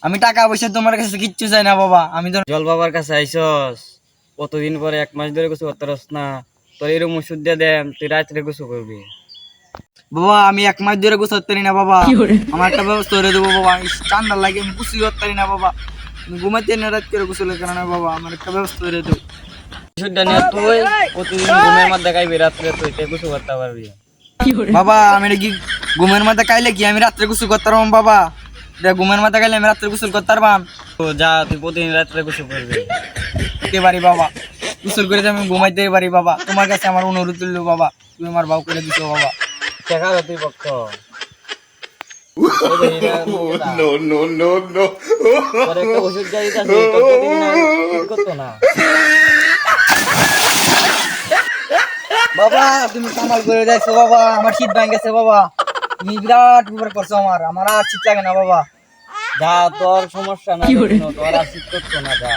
আমি টাকা পয়সা তোমার কাছে কিচ্ছু চাই না বাবা। আমি তো জল বাবার কাছে আইসস, কতদিন পরে 1 মাস ধরে গোসল করতে পারস না। তোর এরকম ওষুধ দিয়ে দেন, তুই রাত্রে গোসল করবি। বাবা আমি 1 মাস ধরে গোসল করতে পারি না বাবা। আমার একটা ব্যবস্থা করে দেবো বাবা। আমি ঠান্ডা লাগে, আমি গোসল করতে পারি না বাবা। আমি ঘুমাইতে না রাত করে গোসলের কারণে বাবা, আমার একটা ব্যবস্থা করে দেবো। ওষুধটা নিয়ে তুই প্রতিদিন ঘুমের মধ্যে খাইবি, রাত্রে তুই গোসল করতে পারবি। বাবা আমি এটা কি ঘুমের মাথা খাইলে কি আমি রাত্রে গোসল করতে পারবাম বাবা? এটা ঘুমের মাথা খাইলে আমি রাত্রে গোসল করতে পারবাম? তো যা, তুই প্রতিদিন রাত্রে গোসল করবি। করতে পারি বাবা, গোসল করে আমি ঘুমাইতে পারি বাবা। তোমার কাছে আমার অনুরোধ রইল বাবা, তুমি আমার বাউ করে দিছো বাবা। দেখা তুই পক্ষ ওষুধ গাড়ি করতো না। বাবা তুমি কামাল করে যাইছো বাবা, আমার শীত ভাঙ গেছে বাবা। তুমি বিরাট উপকার করছো আমার, আমার আর শীত লাগে না বাবা। যা, তোর সমস্যা না, তোর আর শীত করতো না, যা।